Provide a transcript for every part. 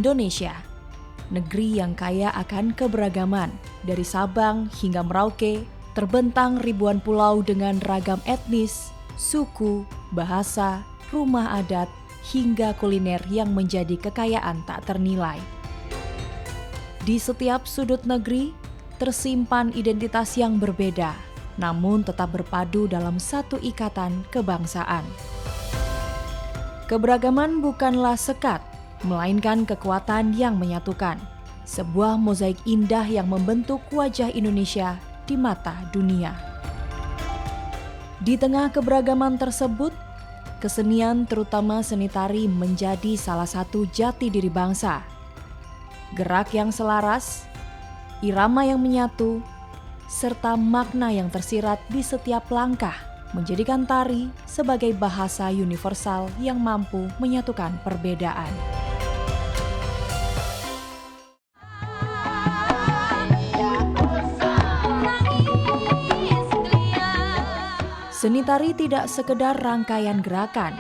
Indonesia. Negeri yang kaya akan keberagaman, dari Sabang hingga Merauke, terbentang ribuan pulau dengan ragam etnis, suku, bahasa, rumah adat, hingga kuliner yang menjadi kekayaan tak ternilai. Di setiap sudut negeri, tersimpan identitas yang berbeda, namun tetap berpadu dalam satu ikatan kebangsaan. Keberagaman bukanlah sekat, melainkan kekuatan yang menyatukan. Sebuah mozaik indah yang membentuk wajah Indonesia di mata dunia. Di tengah keberagaman tersebut, kesenian terutama seni tari menjadi salah satu jati diri bangsa. Gerak yang selaras, irama yang menyatu, serta makna yang tersirat di setiap langkah menjadikan tari sebagai bahasa universal yang mampu menyatukan perbedaan. Seni tari tidak sekedar rangkaian gerakan.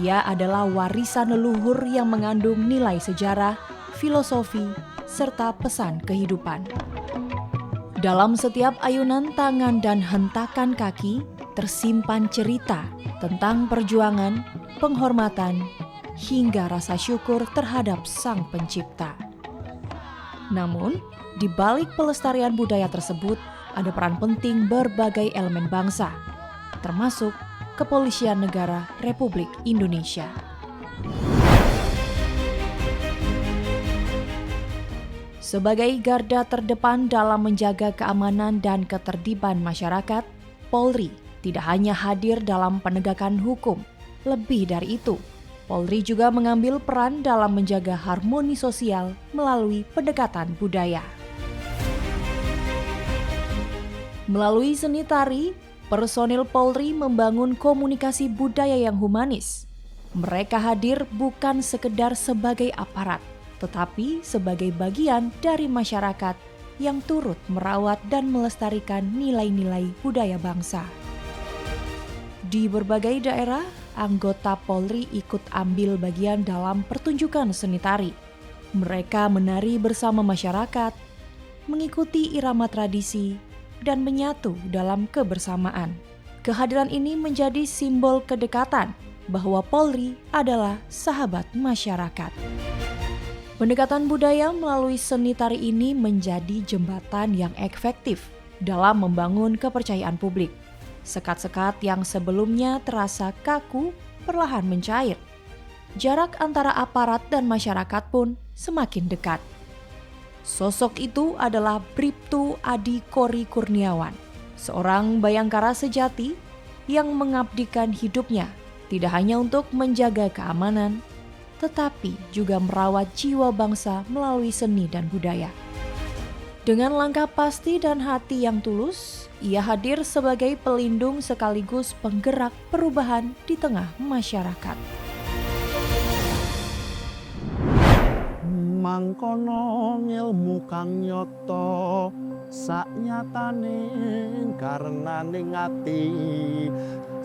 Ia adalah warisan leluhur yang mengandung nilai sejarah, filosofi, serta pesan kehidupan. Dalam setiap ayunan tangan dan hentakan kaki, tersimpan cerita tentang perjuangan, penghormatan, hingga rasa syukur terhadap Sang Pencipta. Namun, di balik pelestarian budaya tersebut, ada peran penting berbagai elemen bangsa, termasuk Kepolisian Negara Republik Indonesia. Sebagai garda terdepan dalam menjaga keamanan dan ketertiban masyarakat, Polri tidak hanya hadir dalam penegakan hukum. Lebih dari itu, Polri juga mengambil peran dalam menjaga harmoni sosial melalui pendekatan budaya. Melalui seni tari, personil Polri membangun komunikasi budaya yang humanis. Mereka hadir bukan sekedar sebagai aparat, tetapi sebagai bagian dari masyarakat yang turut merawat dan melestarikan nilai-nilai budaya bangsa. Di berbagai daerah, anggota Polri ikut ambil bagian dalam pertunjukan seni tari. Mereka menari bersama masyarakat, mengikuti irama tradisi, dan menyatu dalam kebersamaan. Kehadiran ini menjadi simbol kedekatan bahwa Polri adalah sahabat masyarakat. Pendekatan budaya melalui seni tari ini menjadi jembatan yang efektif dalam membangun kepercayaan publik. Sekat-sekat yang sebelumnya terasa kaku perlahan mencair. Jarak antara aparat dan masyarakat pun semakin dekat. Sosok itu adalah Bribtu Adi Kori Kurniawan, seorang bayangkara sejati yang mengabdikan hidupnya tidak hanya untuk menjaga keamanan, tetapi juga merawat jiwa bangsa melalui seni dan budaya. Dengan langkah pasti dan hati yang tulus, ia hadir sebagai pelindung sekaligus penggerak perubahan di tengah masyarakat. Mangkono ngilmu kang nyoto saknyatane karenaning ati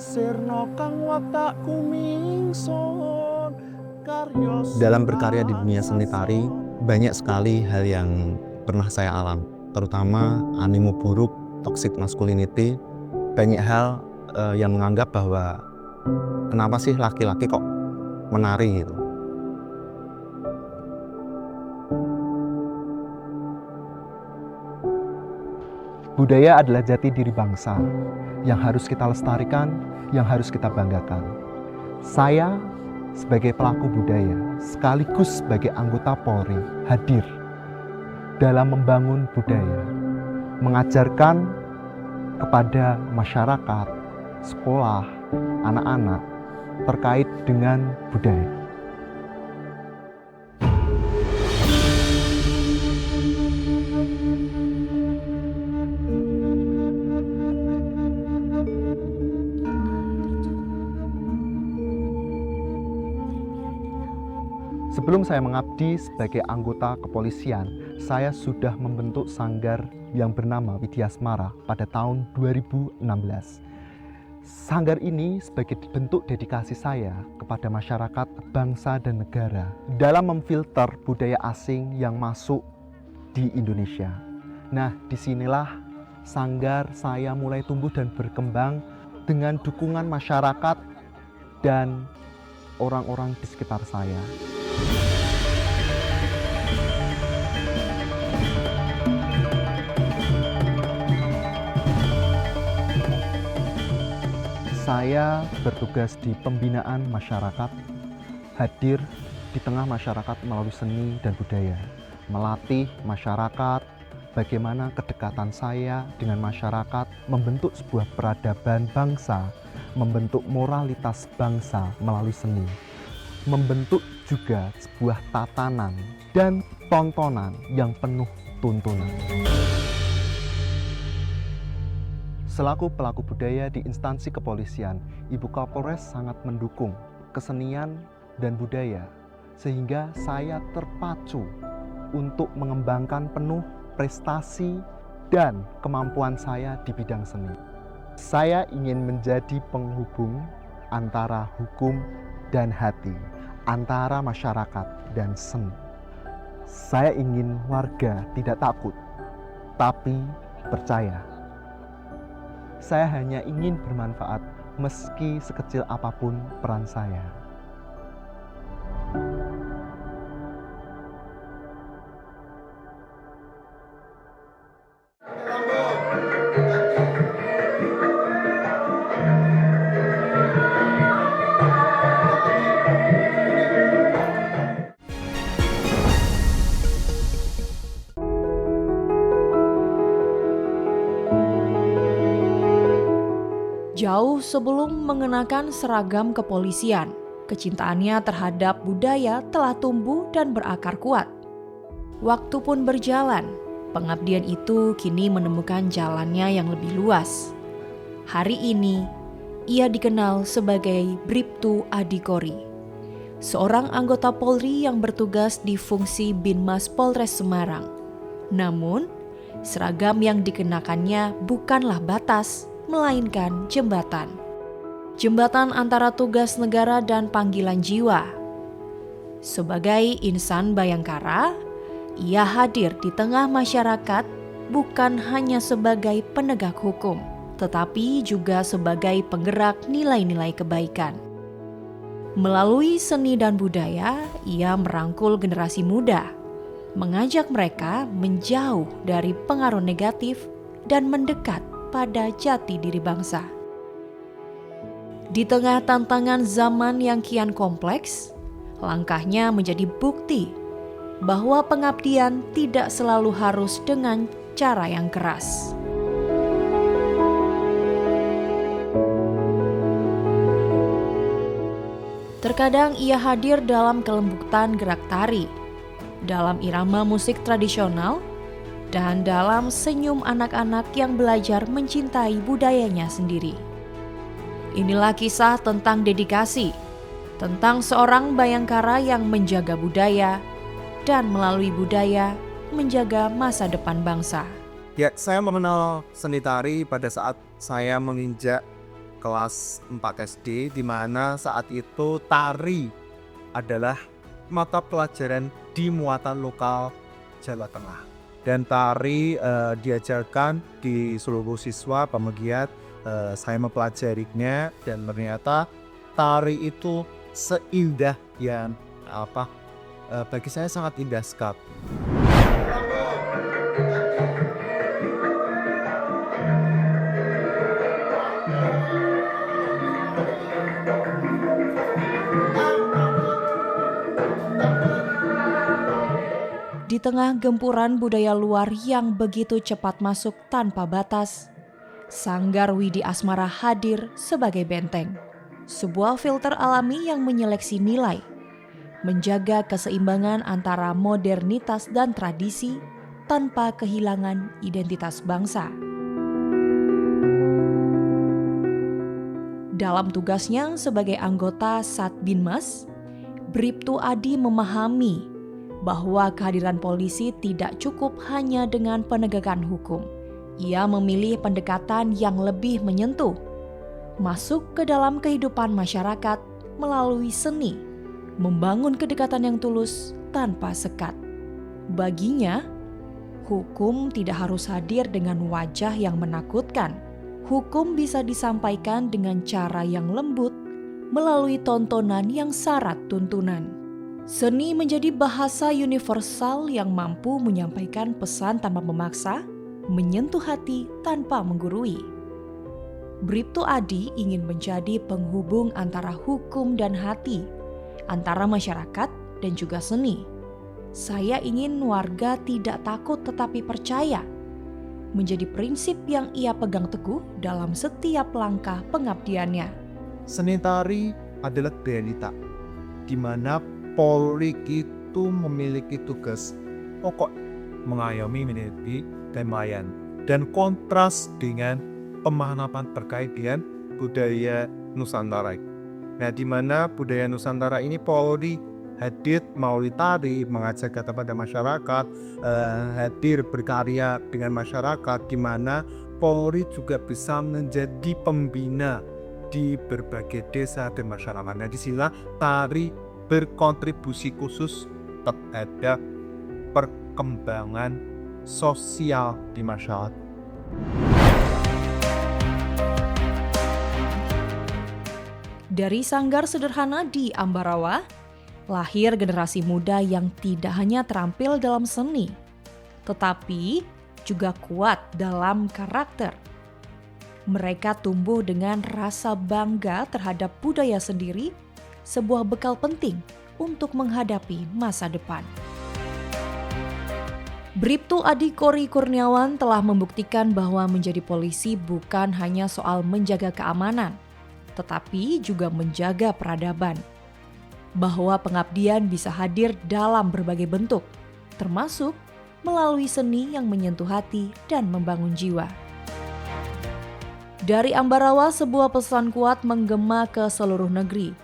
sirna kang watak kumingsun karya. Dalam berkarya di dunia seni tari, banyak sekali hal yang pernah saya alami, terutama animo buruk, toxic masculinity. Banyak hal yang menganggap bahwa kenapa sih laki-laki kok menari gitu. Budaya adalah jati diri bangsa yang harus kita lestarikan, yang harus kita banggakan. Saya sebagai pelaku budaya sekaligus sebagai anggota Polri hadir dalam membangun budaya, mengajarkan kepada masyarakat, sekolah, anak-anak terkait dengan budaya. Sebelum saya mengabdi sebagai anggota kepolisian, saya sudah membentuk sanggar yang bernama Widyasmara pada tahun 2016. Sanggar ini sebagai bentuk dedikasi saya kepada masyarakat, bangsa, dan negara dalam memfilter budaya asing yang masuk di Indonesia. Nah, disinilah sanggar saya mulai tumbuh dan berkembang dengan dukungan masyarakat dan orang-orang di sekitar saya. Saya bertugas di pembinaan masyarakat, hadir di tengah masyarakat melalui seni dan budaya, melatih masyarakat, bagaimana kedekatan saya dengan masyarakat, membentuk sebuah peradaban bangsa, membentuk moralitas bangsa melalui seni, membentuk juga sebuah tatanan dan tontonan yang penuh tuntunan. Selaku pelaku budaya di instansi kepolisian, Ibu Kapolres sangat mendukung kesenian dan budaya, sehingga saya terpacu untuk mengembangkan penuh prestasi dan kemampuan saya di bidang seni. Saya ingin menjadi penghubung antara hukum dan hati, antara masyarakat dan seni. Saya ingin warga tidak takut, tapi percaya. Saya hanya ingin bermanfaat meski sekecil apapun peran saya. Jauh sebelum mengenakan seragam kepolisian, kecintaannya terhadap budaya telah tumbuh dan berakar kuat. Waktu pun berjalan, pengabdian itu kini menemukan jalannya yang lebih luas. Hari ini, ia dikenal sebagai Bribtu Adi Kori, seorang anggota Polri yang bertugas di fungsi Binmas Polres Semarang. Namun, seragam yang dikenakannya bukanlah batas, melainkan jembatan. Jembatan antara tugas negara dan panggilan jiwa. Sebagai insan Bayangkara, ia hadir di tengah masyarakat bukan hanya sebagai penegak hukum, tetapi juga sebagai penggerak nilai-nilai kebaikan. Melalui seni dan budaya, ia merangkul generasi muda, mengajak mereka menjauh dari pengaruh negatif dan mendekat pada jati diri bangsa. Di tengah tantangan zaman yang kian kompleks, langkahnya menjadi bukti bahwa pengabdian tidak selalu harus dengan cara yang keras. Terkadang ia hadir dalam kelembutan gerak tari, dalam irama musik tradisional, dan dalam senyum anak-anak yang belajar mencintai budayanya sendiri. Inilah kisah tentang dedikasi, tentang seorang Bayangkara yang menjaga budaya dan melalui budaya menjaga masa depan bangsa. Ya, saya mengenal seni tari pada saat saya menginjak kelas 4 SD, di mana saat itu tari adalah mata pelajaran di muatan lokal Jawa Tengah. Dan tari diajarkan di seluruh siswa pemegiat. Saya mempelajarinya dan ternyata tari itu seindah yang bagi saya sangat indah sekali. Di tengah gempuran budaya luar yang begitu cepat masuk tanpa batas, Sanggar Widi Asmara hadir sebagai benteng, sebuah filter alami yang menyeleksi nilai, menjaga keseimbangan antara modernitas dan tradisi tanpa kehilangan identitas bangsa. Dalam tugasnya sebagai anggota Satbinmas, Bribtu Adi memahami bahwa kehadiran polisi tidak cukup hanya dengan penegakan hukum. Ia memilih pendekatan yang lebih menyentuh, masuk ke dalam kehidupan masyarakat melalui seni, membangun kedekatan yang tulus tanpa sekat. Baginya, hukum tidak harus hadir dengan wajah yang menakutkan. Hukum bisa disampaikan dengan cara yang lembut melalui tontonan yang syarat tuntunan. Seni menjadi bahasa universal yang mampu menyampaikan pesan tanpa memaksa, menyentuh hati tanpa menggurui. Bribtu Adi ingin menjadi penghubung antara hukum dan hati, antara masyarakat dan juga seni. Saya ingin warga tidak takut tetapi percaya, menjadi prinsip yang ia pegang teguh dalam setiap langkah pengabdiannya. Seni tari adalah realita, di mana Polri itu memiliki tugas pokok mengayomi menjadi kedamaian dan kontras dengan pemahaman terkait dengan budaya Nusantara. Nah, di mana budaya Nusantara ini Polri hadir melalui tari, mengajak kepada masyarakat, hadir berkarya dengan masyarakat, di mana Polri juga bisa menjadi pembina di berbagai desa dan masyarakat. Nah, disinilah tari berkontribusi khusus terhadap perkembangan sosial di masyarakat. Dari sanggar sederhana di Ambarawa, lahir generasi muda yang tidak hanya terampil dalam seni, tetapi juga kuat dalam karakter. Mereka tumbuh dengan rasa bangga terhadap budaya sendiri, sebuah bekal penting untuk menghadapi masa depan. Bribtu Adi Kori Kurniawan telah membuktikan bahwa menjadi polisi bukan hanya soal menjaga keamanan, tetapi juga menjaga peradaban. Bahwa pengabdian bisa hadir dalam berbagai bentuk, termasuk melalui seni yang menyentuh hati dan membangun jiwa. Dari Ambarawa, sebuah pesan kuat menggema ke seluruh negeri,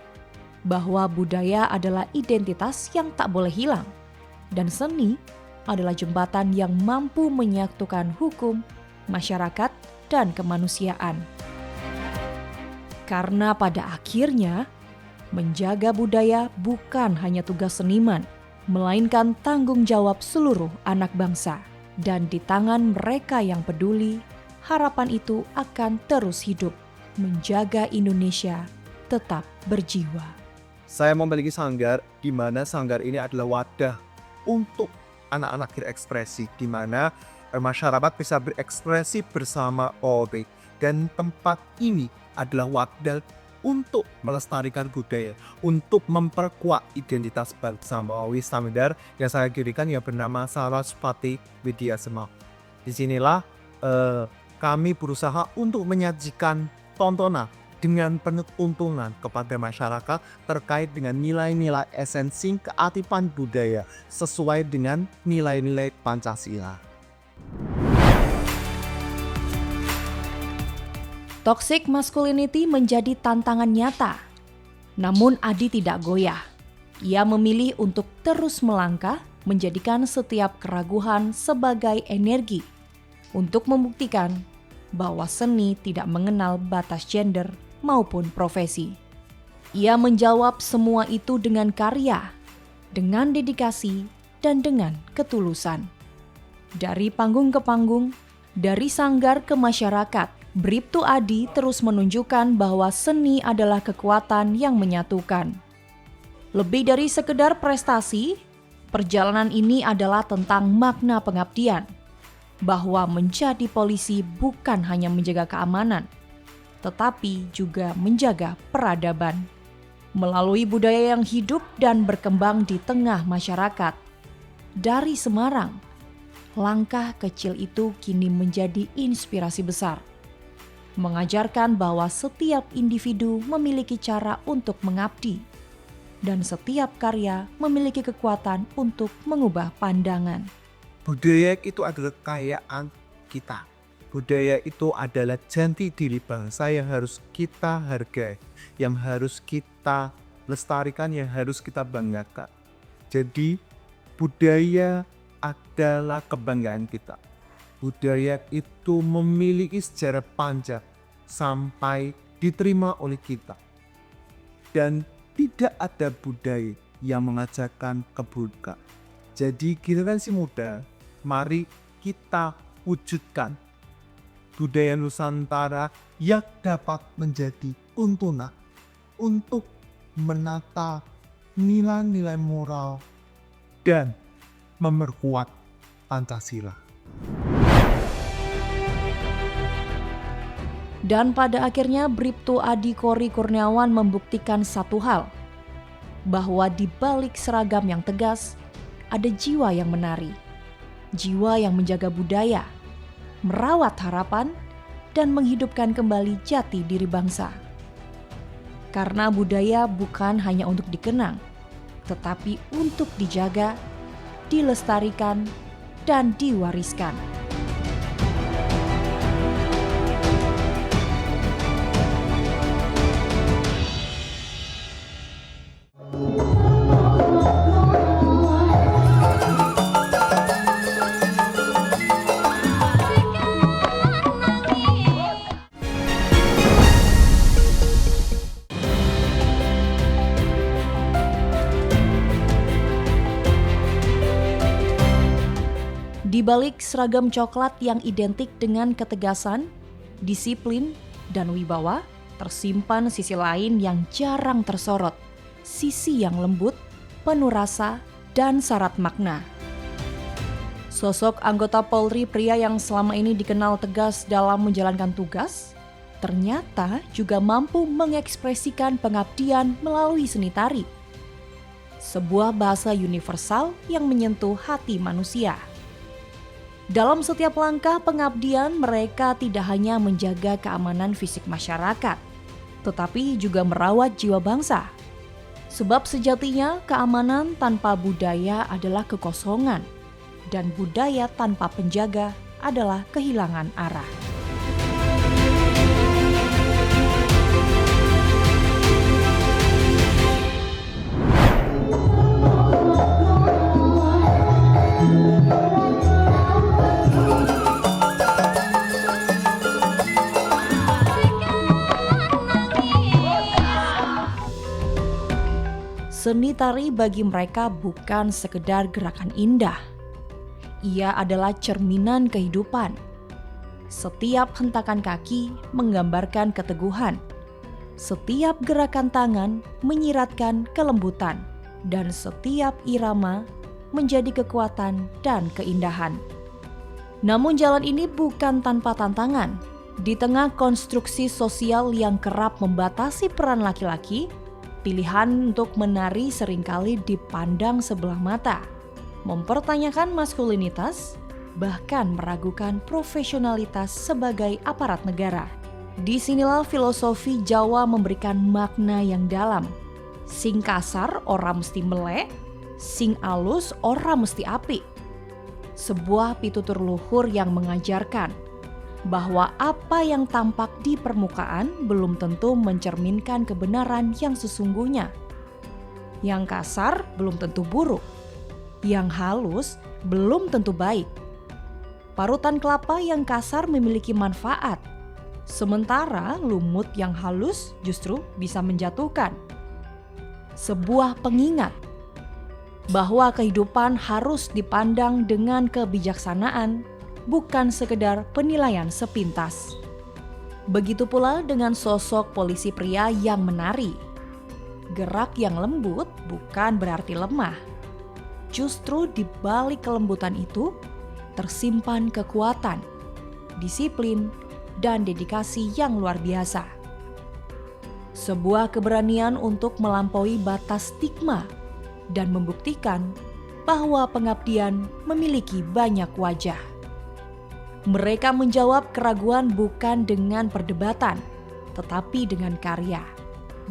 bahwa budaya adalah identitas yang tak boleh hilang, dan seni adalah jembatan yang mampu menyatukan hukum, masyarakat, dan kemanusiaan. Karena pada akhirnya, menjaga budaya bukan hanya tugas seniman, melainkan tanggung jawab seluruh anak bangsa. Dan di tangan mereka yang peduli, harapan itu akan terus hidup, menjaga Indonesia tetap berjiwa. Saya memiliki sanggar, di mana sanggar ini adalah wadah untuk anak-anak berekspresi, di mana masyarakat bisa berekspresi bersama Polri. Dan tempat ini adalah wadah untuk melestarikan budaya, untuk memperkuat identitas bangsa melalui sanggar yang saya dirikan yang bernama Saraswati Widya Sema. Disinilah kami berusaha untuk menyajikan tontonan dengan penuh tuntunan kepada masyarakat terkait dengan nilai-nilai esensi kearifan budaya sesuai dengan nilai-nilai Pancasila. Toxic masculinity menjadi tantangan nyata. Namun Adi tidak goyah. Ia memilih untuk terus melangkah, menjadikan setiap keraguan sebagai energi untuk membuktikan bahwa seni tidak mengenal batas gender maupun profesi. Ia menjawab semua itu dengan karya, dengan dedikasi, dan dengan ketulusan. Dari panggung ke panggung, dari sanggar ke masyarakat, Bribtu Adi terus menunjukkan bahwa seni adalah kekuatan yang menyatukan. Lebih dari sekedar prestasi, perjalanan ini adalah tentang makna pengabdian, bahwa menjadi polisi bukan hanya menjaga keamanan, tetapi juga menjaga peradaban. Melalui budaya yang hidup dan berkembang di tengah masyarakat. Dari Semarang, langkah kecil itu kini menjadi inspirasi besar. Mengajarkan bahwa setiap individu memiliki cara untuk mengabdi, dan setiap karya memiliki kekuatan untuk mengubah pandangan. Budaya itu adalah kekayaan kita. Budaya itu adalah jati diri bangsa yang harus kita hargai, yang harus kita lestarikan, yang harus kita banggakan. Jadi budaya adalah kebanggaan kita. Budaya itu memiliki sejarah panjang sampai diterima oleh kita. Dan tidak ada budaya yang mengajarkan keburukan. Jadi generasi muda, mari kita wujudkan budaya Nusantara yang dapat menjadi tuntunan untuk menata nilai-nilai moral dan memperkuat Pancasila. Dan pada akhirnya Bribtu Adi Kori Kurniawan membuktikan satu hal, bahwa di balik seragam yang tegas, ada jiwa yang menari, jiwa yang menjaga budaya, merawat harapan, dan menghidupkan kembali jati diri bangsa. Karena budaya bukan hanya untuk dikenang, tetapi untuk dijaga, dilestarikan, dan diwariskan. Di balik seragam coklat yang identik dengan ketegasan, disiplin, dan wibawa, tersimpan sisi lain yang jarang tersorot, sisi yang lembut, penuh rasa, dan syarat makna. Sosok anggota Polri pria yang selama ini dikenal tegas dalam menjalankan tugas, ternyata juga mampu mengekspresikan pengabdian melalui seni tari. Sebuah bahasa universal yang menyentuh hati manusia. Dalam setiap langkah pengabdian, mereka tidak hanya menjaga keamanan fisik masyarakat, tetapi juga merawat jiwa bangsa. Sebab sejatinya keamanan tanpa budaya adalah kekosongan, dan budaya tanpa penjaga adalah kehilangan arah. Seni tari bagi mereka bukan sekedar gerakan indah. Ia adalah cerminan kehidupan. Setiap hentakan kaki menggambarkan keteguhan. Setiap gerakan tangan menyiratkan kelembutan. Dan setiap irama menjadi kekuatan dan keindahan. Namun jalan ini bukan tanpa tantangan. Di tengah konstruksi sosial yang kerap membatasi peran laki-laki, pilihan untuk menari seringkali dipandang sebelah mata, mempertanyakan maskulinitas, bahkan meragukan profesionalitas sebagai aparat negara. Disinilah filosofi Jawa memberikan makna yang dalam. Sing kasar ora mesti melek, sing alus ora mesti apik. Sebuah pitutur luhur yang mengajarkan bahwa apa yang tampak di permukaan belum tentu mencerminkan kebenaran yang sesungguhnya. Yang kasar belum tentu buruk. Yang halus belum tentu baik. Parutan kelapa yang kasar memiliki manfaat, sementara lumut yang halus justru bisa menjatuhkan. Sebuah pengingat bahwa kehidupan harus dipandang dengan kebijaksanaan, bukan sekedar penilaian sepintas. Begitu pula dengan sosok polisi pria yang menari. Gerak yang lembut bukan berarti lemah. Justru di balik kelembutan itu tersimpan kekuatan, disiplin, dan dedikasi yang luar biasa. Sebuah keberanian untuk melampaui batas stigma dan membuktikan bahwa pengabdian memiliki banyak wajah. Mereka menjawab keraguan bukan dengan perdebatan, tetapi dengan karya.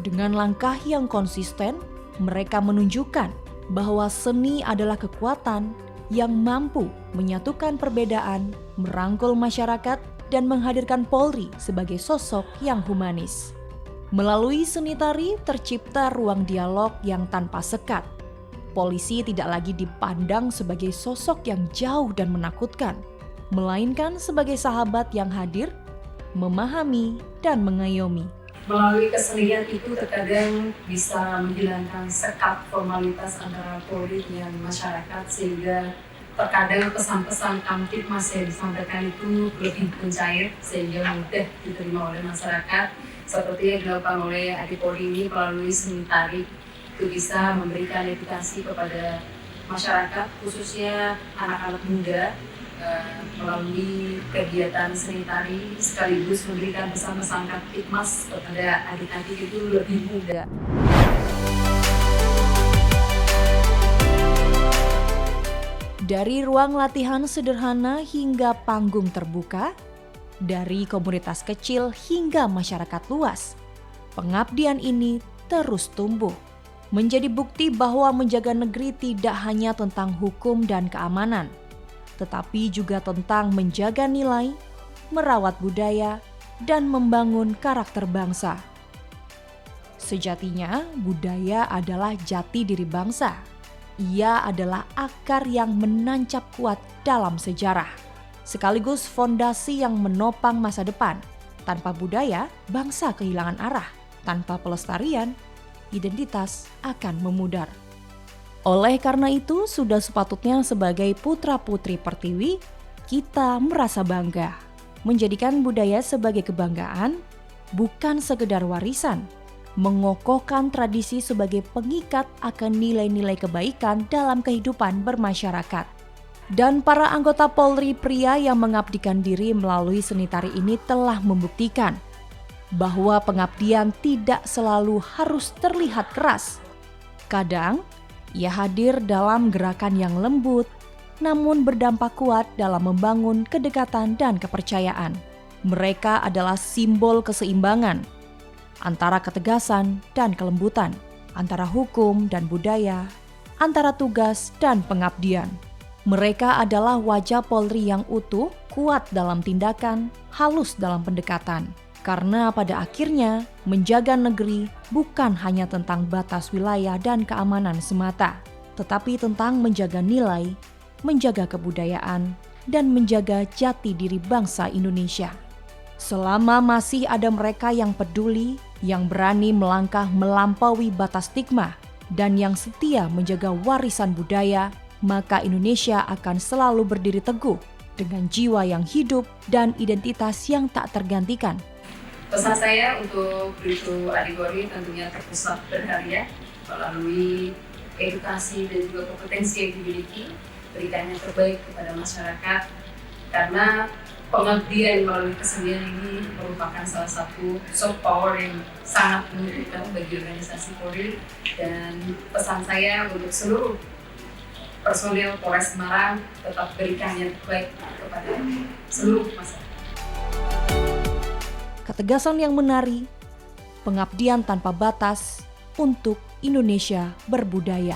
Dengan langkah yang konsisten, mereka menunjukkan bahwa seni adalah kekuatan yang mampu menyatukan perbedaan, merangkul masyarakat, dan menghadirkan Polri sebagai sosok yang humanis. Melalui seni tari tercipta ruang dialog yang tanpa sekat. Polisi tidak lagi dipandang sebagai sosok yang jauh dan menakutkan, melainkan sebagai sahabat yang hadir, memahami, dan mengayomi. Melalui kesenian itu terkadang bisa menghilangkan sekat formalitas antara Polri dengan masyarakat, sehingga terkadang pesan-pesan Kamtibmas yang disampaikan itu lebih mencair sehingga mudah diterima oleh masyarakat, seperti yang dilakukan oleh adik Polri ini melalui seni tari. Itu bisa memberikan edukasi kepada masyarakat, khususnya anak-anak muda, melalui kegiatan seni tari, sekaligus memberikan pesan-pesan Kamtibmas kepada adik-adik itu lebih muda. Dari ruang latihan sederhana hingga panggung terbuka, dari komunitas kecil hingga masyarakat luas, pengabdian ini terus tumbuh. Menjadi bukti bahwa menjaga negeri tidak hanya tentang hukum dan keamanan, tetapi juga tentang menjaga nilai, merawat budaya, dan membangun karakter bangsa. Sejatinya, budaya adalah jati diri bangsa. Ia adalah akar yang menancap kuat dalam sejarah, sekaligus fondasi yang menopang masa depan. Tanpa budaya, bangsa kehilangan arah. Tanpa pelestarian, identitas akan memudar. Oleh karena itu, sudah sepatutnya sebagai putra-putri Pertiwi, kita merasa bangga menjadikan budaya sebagai kebanggaan, bukan sekedar warisan, mengokohkan tradisi sebagai pengikat akan nilai-nilai kebaikan dalam kehidupan bermasyarakat. Dan para anggota Polri pria yang mengabdikan diri melalui seni tari ini telah membuktikan bahwa pengabdian tidak selalu harus terlihat keras. Kadang, ia hadir dalam gerakan yang lembut, namun berdampak kuat dalam membangun kedekatan dan kepercayaan. Mereka adalah simbol keseimbangan antara ketegasan dan kelembutan, antara hukum dan budaya, antara tugas dan pengabdian. Mereka adalah wajah Polri yang utuh, kuat dalam tindakan, halus dalam pendekatan. Karena pada akhirnya, menjaga negeri bukan hanya tentang batas wilayah dan keamanan semata, tetapi tentang menjaga nilai, menjaga kebudayaan, dan menjaga jati diri bangsa Indonesia. Selama masih ada mereka yang peduli, yang berani melangkah melampaui batas stigma, dan yang setia menjaga warisan budaya, maka Indonesia akan selalu berdiri teguh dengan jiwa yang hidup dan identitas yang tak tergantikan. Pesan saya untuk Bribtu Adigori tentunya terpusat berkarya melalui edukasi dan juga kompetensi yang dimiliki, berikan yang terbaik kepada masyarakat, karena pengabdian melalui kesenian ini merupakan salah satu soft power yang sangat menentukan bagi organisasi Polri. Dan pesan saya untuk seluruh personil Polres Semarang, tetap berikan yang terbaik kepada seluruh masyarakat. Ketegasan yang menari, pengabdian tanpa batas untuk Indonesia berbudaya.